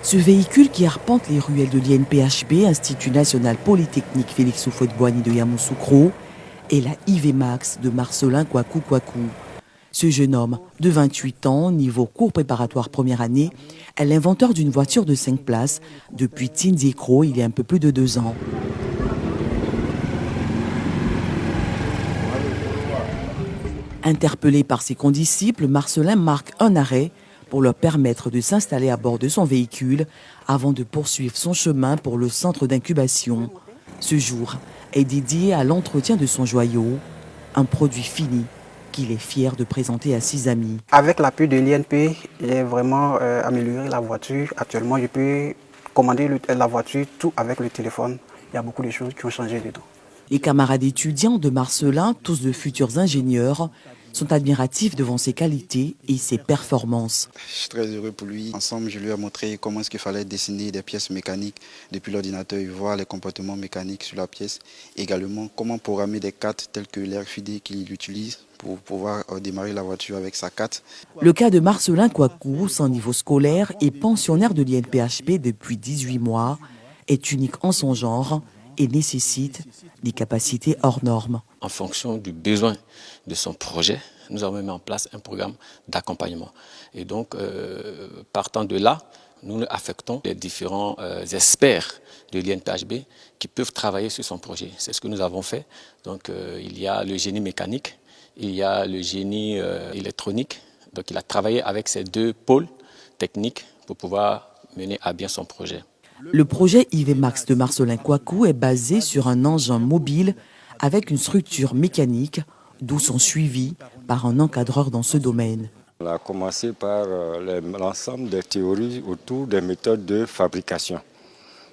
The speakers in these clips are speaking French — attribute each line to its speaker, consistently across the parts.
Speaker 1: Ce véhicule qui arpente les ruelles de l'INPHB, Institut national polytechnique Félix Houphouët-Boigny de Yamoussoukro, est la IV Max de Marcelin Kouakou Kouakou. Ce jeune homme de 28 ans, niveau cours préparatoire première année, est l'inventeur d'une voiture de 5 places depuis Tindiécro il y a un peu plus de 2 ans. Interpellé par ses condisciples, Marcelin marque un arrêt pour leur permettre de s'installer à bord de son véhicule avant de poursuivre son chemin pour le centre d'incubation. Ce jour est dédié à l'entretien de son joyau, un produit fini qu'il est fier de présenter à ses amis.
Speaker 2: Avec l'appui de l'INP, j'ai vraiment amélioré la voiture. Actuellement, je peux commander la voiture tout avec le téléphone. Il y a beaucoup de choses qui ont changé dedans.
Speaker 1: Les camarades étudiants de Marcelin, tous de futurs ingénieurs, sont admiratifs devant ses qualités et ses performances.
Speaker 3: Je suis très heureux pour lui. Ensemble, je lui ai montré comment est-ce qu'il fallait dessiner des pièces mécaniques depuis l'ordinateur et voir les comportements mécaniques sur la pièce. Également, comment programmer des cartes telles que l'RFID qu'il utilise pour pouvoir démarrer la voiture avec sa carte.
Speaker 1: Le cas de Marcelin Kouakou, sans niveau scolaire et pensionnaire de l'INPHB depuis 18 mois, est unique en son genre et nécessite des capacités hors normes.
Speaker 4: En fonction du besoin de son projet, nous avons mis en place un programme d'accompagnement. Et donc, partant de là, nous affectons les différents experts de l'INPHB qui peuvent travailler sur son projet. C'est ce que nous avons fait. Donc, il y a le génie mécanique, il y a le génie électronique. Donc, il a travaillé avec ces deux pôles techniques pour pouvoir mener à bien son projet.
Speaker 1: Le projet IV Max de Marcelin Kouakou est basé sur un engin mobile avec une structure mécanique, d'où son suivi par un encadreur dans ce domaine.
Speaker 5: On a commencé par l'ensemble des théories autour des méthodes de fabrication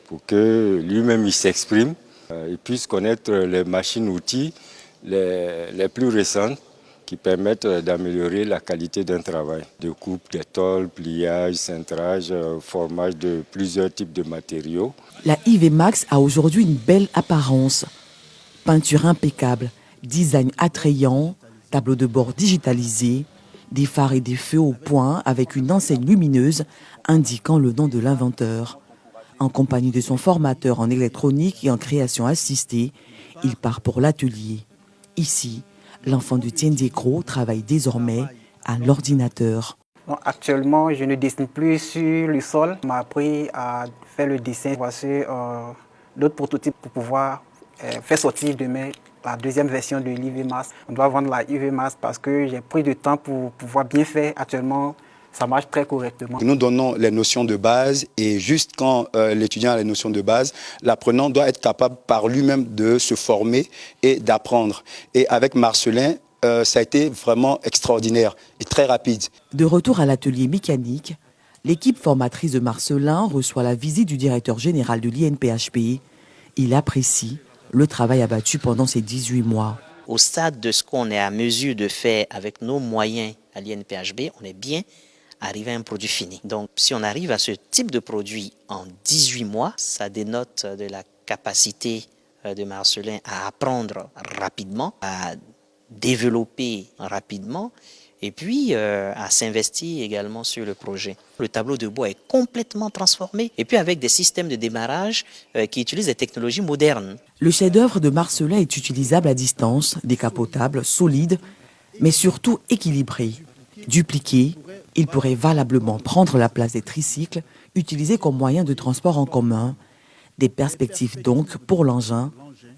Speaker 5: pour que lui-même il s'exprime, il puisse connaître les machines-outils les plus récentes qui permettent d'améliorer la qualité d'un travail. De coupe, d'étole, pliage, cintrage, formage de plusieurs types de matériaux.
Speaker 1: La IV Max a aujourd'hui une belle apparence. Peinture impeccable, design attrayant, tableau de bord digitalisé, des phares et des feux au point avec une enseigne lumineuse indiquant le nom de l'inventeur. En compagnie de son formateur en électronique et en création assistée, il part pour l'atelier. Ici, l'enfant de Tindiécro travaille désormais à l'ordinateur.
Speaker 2: Actuellement, je ne dessine plus sur le sol. On m'a appris à faire le dessin. Voici d'autres prototypes pour pouvoir faire sortir demain la deuxième version de l'IV Max. On doit vendre la IV Max parce que j'ai pris du temps pour pouvoir bien faire. Actuellement, ça marche très correctement.
Speaker 3: Nous donnons les notions de base et juste quand l'étudiant a les notions de base, l'apprenant doit être capable par lui-même de se former et d'apprendre. Et avec Marcelin, ça a été vraiment extraordinaire et très rapide.
Speaker 1: De retour à l'atelier mécanique, l'équipe formatrice de Marcelin reçoit la visite du directeur général de l'INPHB. Il apprécie le travail abattu pendant ces 18 mois.
Speaker 6: Au stade de ce qu'on est à mesure de faire avec nos moyens à l'INPHB, on est bien arrivé à un produit fini. Donc, si on arrive à ce type de produit en 18 mois, ça dénote de la capacité de Marcelin à apprendre rapidement, à développer rapidement et puis à s'investir également sur le projet. Le tableau de bois est complètement transformé et puis avec des systèmes de démarrage qui utilisent des technologies modernes.
Speaker 1: Le chef-d'œuvre de Marcelin est utilisable à distance, décapotable, solide, mais surtout équilibré. Dupliqué, il pourrait valablement prendre la place des tricycles utilisés comme moyen de transport en commun. Des perspectives donc pour l'engin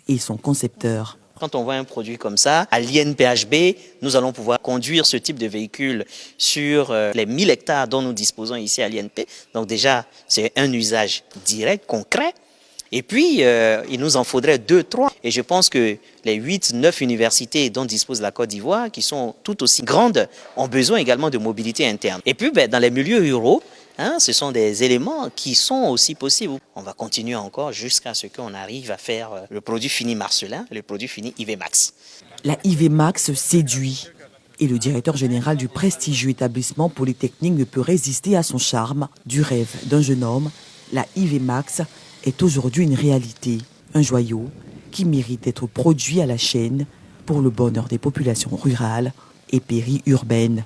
Speaker 1: et son concepteur.
Speaker 6: Quand on voit un produit comme ça, à l'INPHB, nous allons pouvoir conduire ce type de véhicule sur les 1000 hectares dont nous disposons ici à l'INP. Donc déjà, c'est un usage direct, concret. Et puis, il nous en faudrait 2, 3. Et je pense que les 8, 9 universités dont dispose la Côte d'Ivoire, qui sont tout aussi grandes, ont besoin également de mobilité interne. Et puis, dans les milieux ruraux, ce sont des éléments qui sont aussi possibles. On va continuer encore jusqu'à ce qu'on arrive à faire le produit fini Marcelin, le produit fini IV Max.
Speaker 1: La IV Max séduit. Et le directeur général du prestigieux établissement polytechnique ne peut résister à son charme. Du rêve d'un jeune homme, la IV Max est aujourd'hui une réalité, un joyau qui mérite d'être produit à la chaîne pour le bonheur des populations rurales et périurbaines.